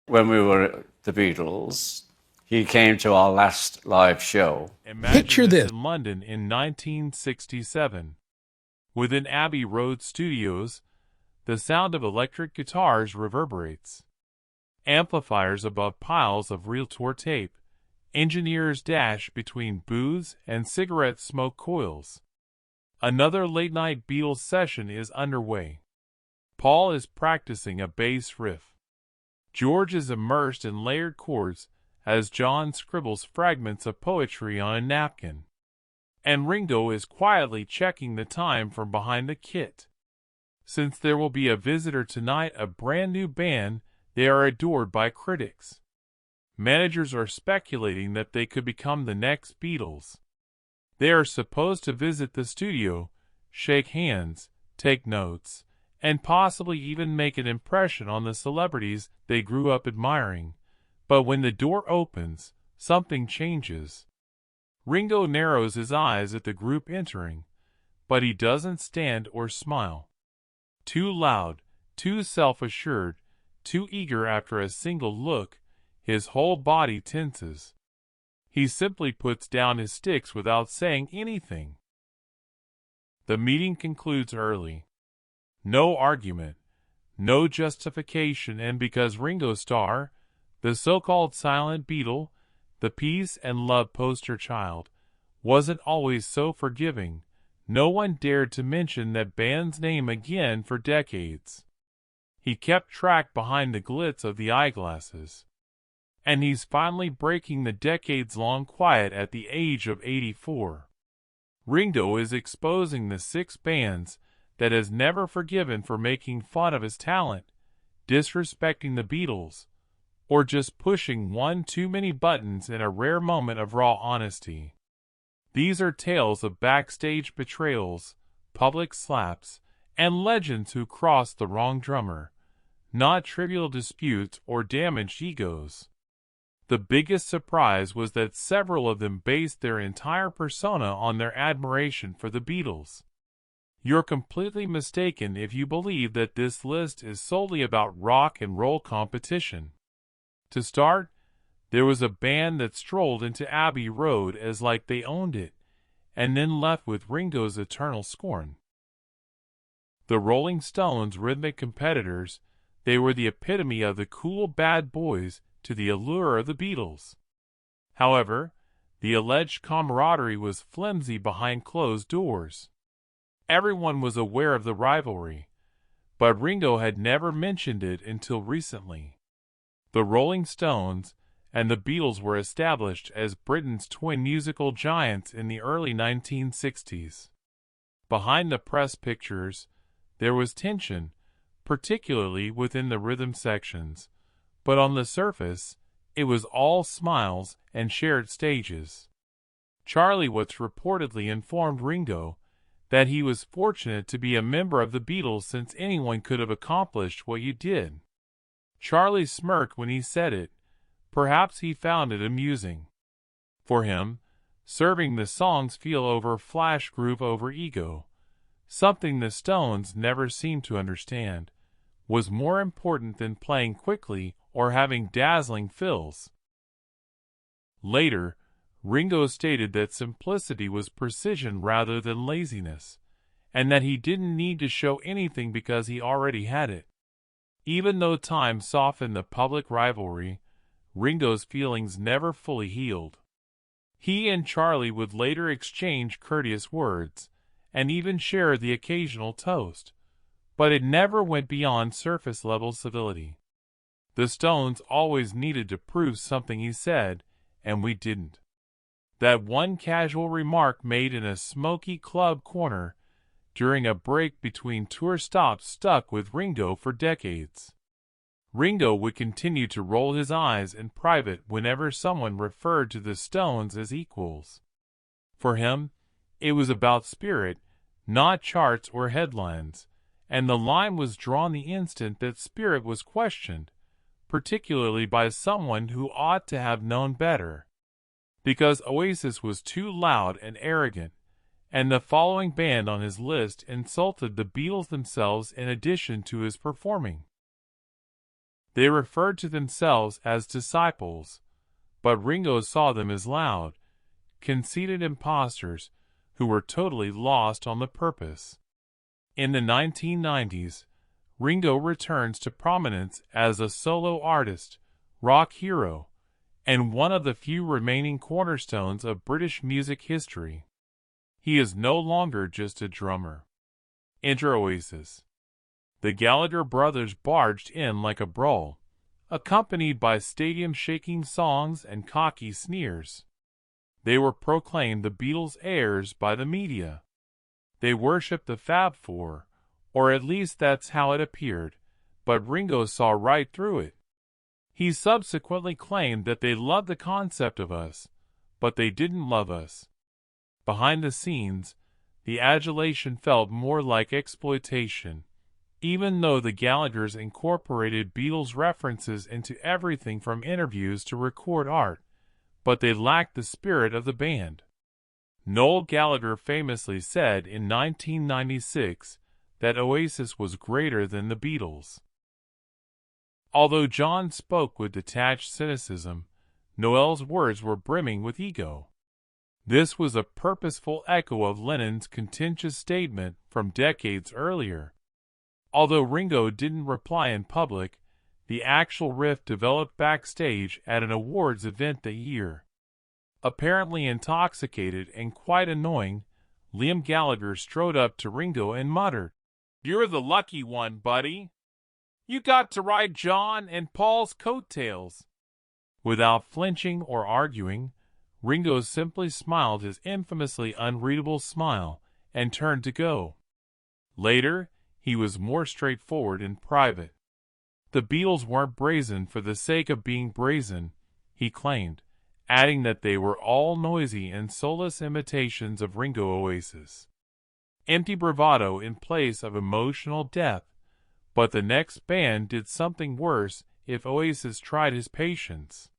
when we were at the Beatles. He came to our last live show. Imagine Picture this in London in 1967. Within Abbey Road Studios, the sound of electric guitars reverberates. Amplifiers above piles of real tour tape. Engineers dash between booths and cigarette smoke coils. Another late-night Beatles session is underway. Paul is practicing a bass riff. George is immersed in layered chords as John scribbles fragments of poetry on a napkin. And Ringo is quietly checking the time from behind the kit. Since there will be a visitor tonight, a brand new band, they are adored by critics. Managers are speculating that they could become the next Beatles. They are supposed to visit the studio, shake hands, take notes, and possibly even make an impression on the celebrities they grew up admiring. But when the door opens, something changes. Ringo narrows his eyes at the group entering, but he doesn't stand or smile. Too loud, too self-assured, too eager after a single look, his whole body tenses. He simply puts down his sticks without saying anything. The meeting concludes early. No argument, no justification, and because Ringo Starr, the so-called silent Beatle, the peace and love poster child, wasn't always so forgiving, no one dared to mention that band's name again for decades. He kept track behind the glitz of the eyeglasses. And he's finally breaking the decades-long quiet at the age of 84. Ringo is exposing the six bands that has never forgiven for making fun of his talent, disrespecting the Beatles, or just pushing one too many buttons in a rare moment of raw honesty. These are tales of backstage betrayals, public slaps, and legends who crossed the wrong drummer, not trivial disputes or damaged egos. The biggest surprise was that several of them based their entire persona on their admiration for the Beatles. You're completely mistaken if you believe that this list is solely about rock and roll competition. To start, there was a band that strolled into Abbey Road as like they owned it, and then left with Ringo's eternal scorn. The Rolling Stones' rhythmic competitors, they were the epitome of the cool bad boys to the allure of the Beatles. However, the alleged camaraderie was flimsy behind closed doors. Everyone was aware of the rivalry, but Ringo had never mentioned it until recently. The Rolling Stones and the Beatles were established as Britain's twin musical giants in the early 1960s. Behind the press pictures, there was tension, particularly within the rhythm sections, but on the surface, it was all smiles and shared stages. Charlie Watts reportedly informed Ringo that he was fortunate to be a member of the Beatles since anyone could have accomplished what you did. Charlie smirked when he said it. Perhaps he found it amusing. For him, serving the song's feel over flash groove over ego, something the Stones never seemed to understand, was more important than playing quickly or having dazzling fills. Later, Ringo stated that simplicity was precision rather than laziness, and that he didn't need to show anything because he already had it. Even though time softened the public rivalry, Ringo's feelings never fully healed. He and Charlie would later exchange courteous words, and even share the occasional toast, but it never went beyond surface-level civility. The Stones always needed to prove something he said, and we didn't. That one casual remark made in a smoky club corner during a break between tour stops stuck with Ringo for decades. Ringo would continue to roll his eyes in private whenever someone referred to the Stones as equals. For him, it was about spirit, not charts or headlines, and the line was drawn the instant that spirit was questioned, particularly by someone who ought to have known better. Because Oasis was too loud and arrogant, and the following band on his list insulted the Beatles themselves in addition to his performing. They referred to themselves as disciples, but Ringo saw them as loud, conceited imposters who were totally lost on the purpose. In the 1990s, Ringo returns to prominence as a solo artist, rock hero, and one of the few remaining cornerstones of British music history. He is no longer just a drummer. Enter Oasis. The Gallagher brothers barged in like a brawl, accompanied by stadium-shaking songs and cocky sneers. They were proclaimed the Beatles' heirs by the media. They worshipped the Fab Four, or at least that's how it appeared, but Ringo saw right through it. He subsequently claimed that they loved the concept of us, but they didn't love us. Behind the scenes, the adulation felt more like exploitation, even though the Gallaghers incorporated Beatles references into everything from interviews to record art, but they lacked the spirit of the band. Noel Gallagher famously said in 1996 that Oasis was greater than the Beatles. Although John spoke with detached cynicism, Noel's words were brimming with ego. This was a purposeful echo of Lennon's contentious statement from decades earlier. Although Ringo didn't reply in public, the actual rift developed backstage at an awards event that year. Apparently intoxicated and quite annoying, Liam Gallagher strode up to Ringo and muttered, "You're the lucky one, buddy. You got to ride John and Paul's coattails." Without flinching or arguing, Ringo simply smiled his infamously unreadable smile and turned to go. Later, he was more straightforward in private. The Beatles weren't brazen for the sake of being brazen, he claimed, adding that they were all noisy and soulless imitations of Ringo Oasis. Empty bravado in place of emotional depth, but the next band did something worse if Oasis tried his patience.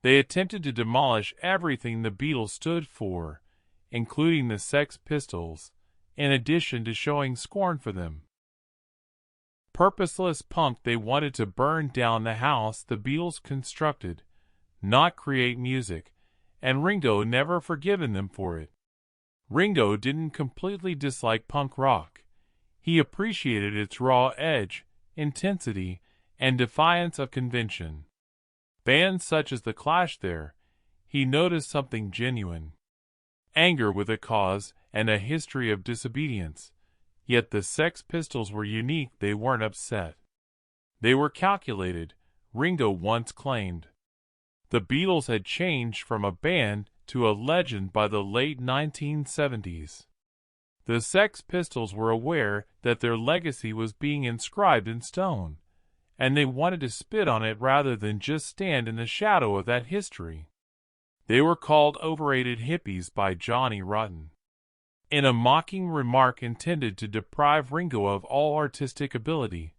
They attempted to demolish everything the Beatles stood for, including the Sex Pistols, in addition to showing scorn for them. Purposeless punk, they wanted to burn down the house the Beatles constructed, not create music, and Ringo never forgiven them for it. Ringo didn't completely dislike punk rock. He appreciated its raw edge, intensity, and defiance of convention. Bands such as The Clash there, he noticed something genuine. Anger with a cause and a history of disobedience. Yet the Sex Pistols were unique, they weren't upset. They were calculated, Ringo once claimed. The Beatles had changed from a band to a legend by the late 1970s. The Sex Pistols were aware that their legacy was being inscribed in stone, and they wanted to spit on it rather than just stand in the shadow of that history. They were called overrated hippies by Johnny Rotten. In a mocking remark intended to deprive Ringo of all artistic ability,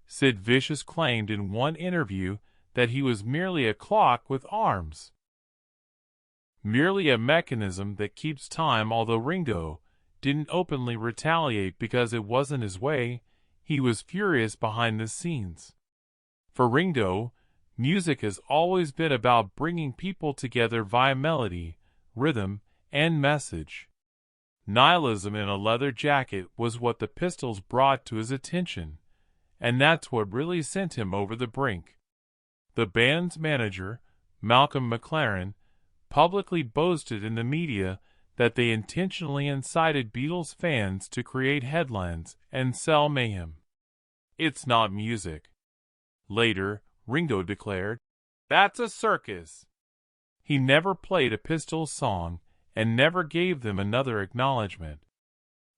Sid Vicious claimed in one interview that he was merely a clock with arms. Merely a mechanism that keeps time. Although Ringo didn't openly retaliate because it wasn't his way, he was furious behind the scenes. For Ringo, music has always been about bringing people together via melody, rhythm, and message. Nihilism in a leather jacket was what the Pistols brought to his attention, and that's what really sent him over the brink. The band's manager, Malcolm McLaren, publicly boasted in the media that they intentionally incited Beatles fans to create headlines and sell mayhem. "It's not music." Later, Ringo declared, "That's a circus." He never played a Pistols song and never gave them another acknowledgement.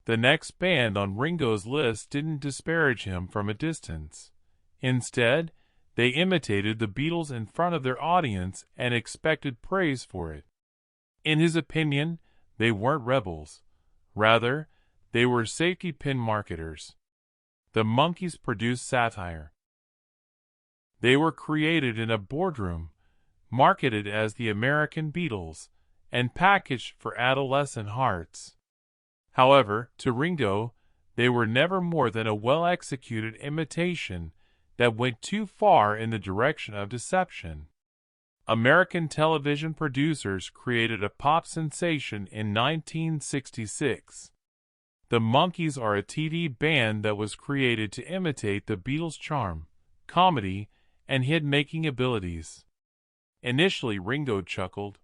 The next band on Ringo's list didn't disparage him from a distance. Instead, they imitated the Beatles in front of their audience and expected praise for it. In his opinion, they weren't rebels. Rather, they were safety pin marketers. The Monkees produced satire. They were created in a boardroom, marketed as the American Beatles, and packaged for adolescent hearts. However, to Ringo, they were never more than a well-executed imitation that went too far in the direction of deception. American television producers created a pop sensation in 1966. The Monkees are a TV band that was created to imitate the Beatles' charm, comedy, and hit-making abilities. Initially, Ringo chuckled.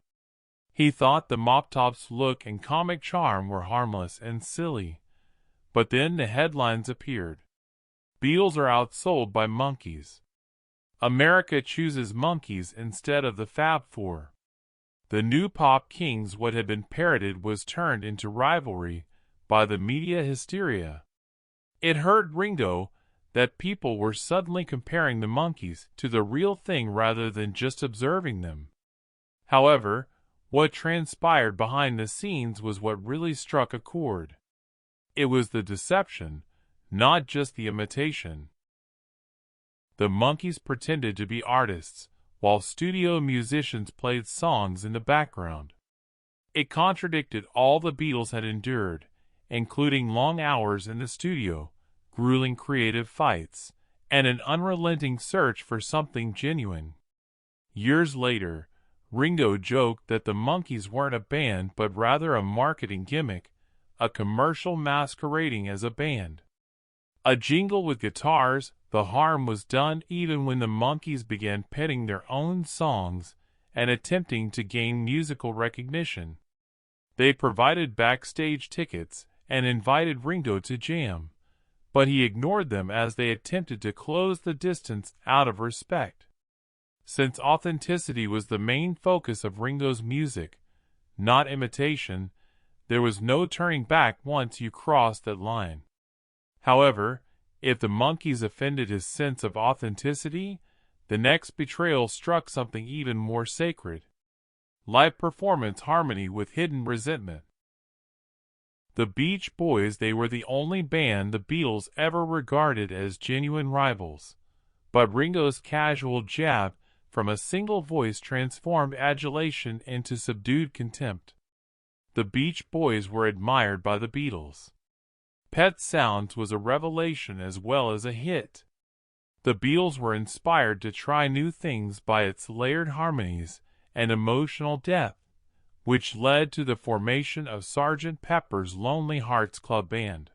He thought the Mop-Tops' look and comic charm were harmless and silly. But then the headlines appeared. Beatles are outsold by Monkees. America chooses Monkees instead of the Fab Four. The new pop kings, what had been parroted, was turned into rivalry by the media hysteria. It hurt Ringo that people were suddenly comparing the Monkees to the real thing rather than just observing them. However, what transpired behind the scenes was what really struck a chord. It was the deception, not just the imitation. The Monkees pretended to be artists, while studio musicians played songs in the background. It contradicted all the Beatles had endured, including long hours in the studio, grueling creative fights, and an unrelenting search for something genuine. Years later, Ringo joked that the Monkees weren't a band but rather a marketing gimmick, a commercial masquerading as a band. A jingle with guitars. The harm was done even when the Monkees began penning their own songs and attempting to gain musical recognition. They provided backstage tickets and invited Ringo to jam, but he ignored them as they attempted to close the distance out of respect. Since authenticity was the main focus of Ringo's music, not imitation, there was no turning back once you crossed that line. However, if the Monkees offended his sense of authenticity, the next betrayal struck something even more sacred: live performance harmony with hidden resentment. The Beach Boys, they were the only band the Beatles ever regarded as genuine rivals, but Ringo's casual jab from a single voice transformed adulation into subdued contempt. The Beach Boys were admired by the Beatles. Pet Sounds was a revelation as well as a hit. The Beatles were inspired to try new things by its layered harmonies and emotional depth, which led to the formation of Sgt. Pepper's Lonely Hearts Club Band.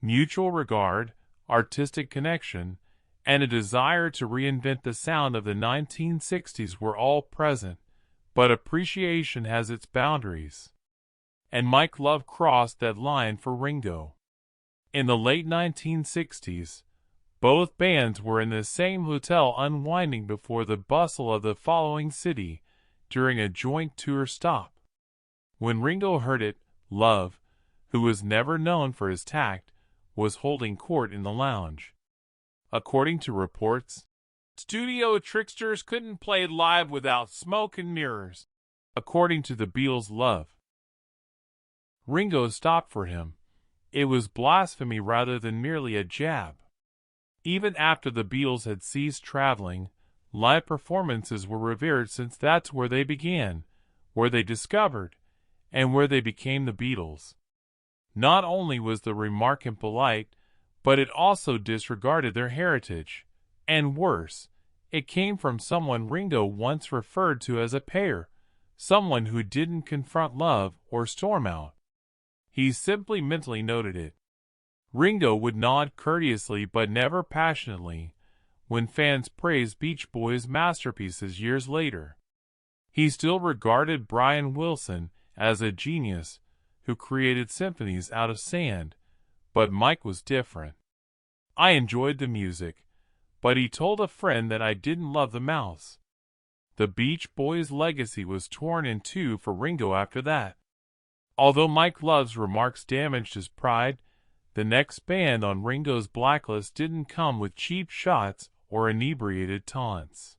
Mutual regard, artistic connection, and a desire to reinvent the sound of the 1960s were all present, but appreciation has its boundaries. And Mike Love crossed that line for Ringo. In the late 1960s, both bands were in the same hotel unwinding before the bustle of the following city during a joint tour stop. When Ringo heard it, Love, who was never known for his tact, was holding court in the lounge. According to reports, studio tricksters couldn't play live without smoke and mirrors. According to the Beatles' Love, Ringo stopped for him. It was blasphemy rather than merely a jab. Even after the Beatles had ceased traveling, live performances were revered since that's where they began, where they discovered, and where they became the Beatles. Not only was the remark impolite, but it also disregarded their heritage. And worse, it came from someone Ringo once referred to as a payer, someone who didn't confront Love or storm out. He simply mentally noted it. Ringo would nod courteously but never passionately when fans praised Beach Boys' masterpieces years later. He still regarded Brian Wilson as a genius who created symphonies out of sand, but Mike was different. I enjoyed the music, but he told a friend that I didn't love the mouse. The Beach Boys' legacy was torn in two for Ringo after that. Although Mike Love's remarks damaged his pride, the next band on Ringo's blacklist didn't come with cheap shots or inebriated taunts.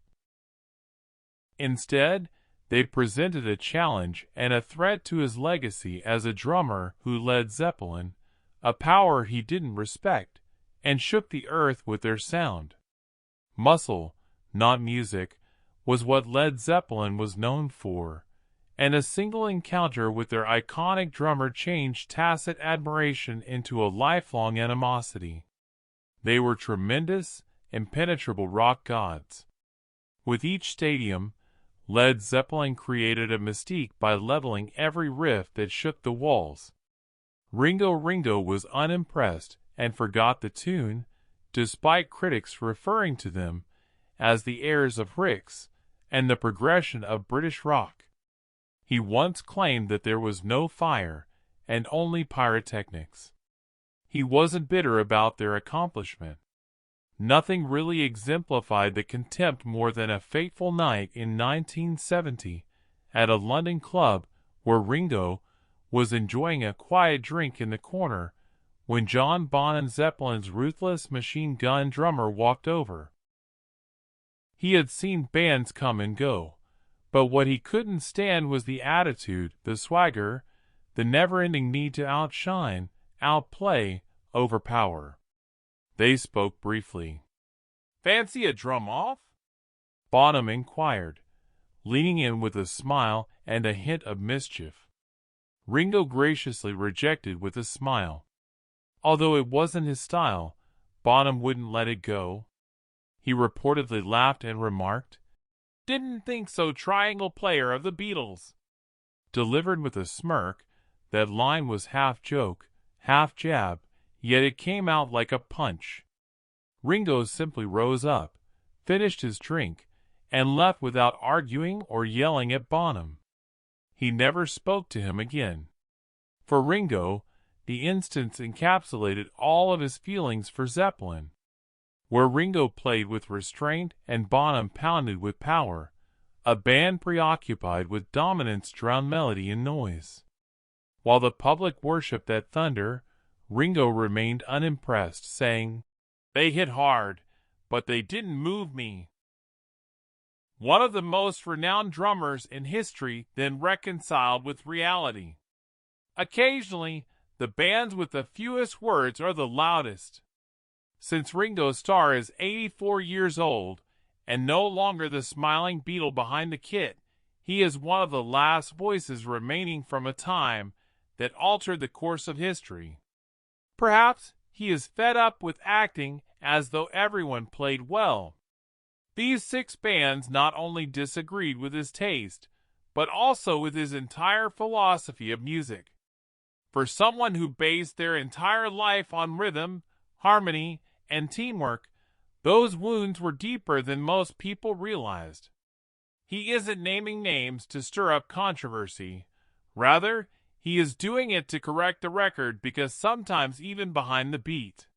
Instead, they presented a challenge and a threat to his legacy as a drummer who led Zeppelin, a power he didn't respect, and shook the earth with their sound. Muscle, not music, was what Led Zeppelin was known for, and a single encounter with their iconic drummer changed tacit admiration into a lifelong animosity. They were tremendous, impenetrable rock gods. With each stadium, Led Zeppelin created a mystique by leveling every riff that shook the walls. Ringo was unimpressed and forgot the tune, despite critics referring to them as the heirs of Rix and the progression of British rock. He once claimed that there was no fire and only pyrotechnics. He wasn't bitter about their accomplishment. Nothing really exemplified the contempt more than a fateful night in 1970 at a London club where Ringo was enjoying a quiet drink in the corner when John Bonham Zeppelin's ruthless machine gun drummer walked over. He had seen bands come and go, but what he couldn't stand was the attitude, the swagger, the never-ending need to outshine, outplay, overpower. They spoke briefly. "Fancy a drum off?" Bonham inquired, leaning in with a smile and a hint of mischief. Ringo graciously rejected with a smile. Although it wasn't his style, Bonham wouldn't let it go. He reportedly laughed and remarked, "Didn't think so, triangle player of the Beatles." Delivered with a smirk, that line was half joke, half jab, yet it came out like a punch. Ringo simply rose up, finished his drink, and left without arguing or yelling at Bonham. He never spoke to him again. For Ringo, the instance encapsulated all of his feelings for Zeppelin. Where Ringo played with restraint and Bonham pounded with power, a band preoccupied with dominance drowned melody in noise. While the public worshipped that thunder, Ringo remained unimpressed, saying, "They hit hard, but they didn't move me." One of the most renowned drummers in history then reconciled with reality. Occasionally, the bands with the fewest words are the loudest. Since Ringo Starr is 84 years old and no longer the smiling Beatle behind the kit, he is one of the last voices remaining from a time that altered the course of history. Perhaps he is fed up with acting as though everyone played well. These 6 bands not only disagreed with his taste, but also with his entire philosophy of music. For someone who based their entire life on rhythm, harmony, and teamwork, those wounds were deeper than most people realized. He isn't naming names to stir up controversy. Rather, he is doing it to correct the record because sometimes even behind the beat,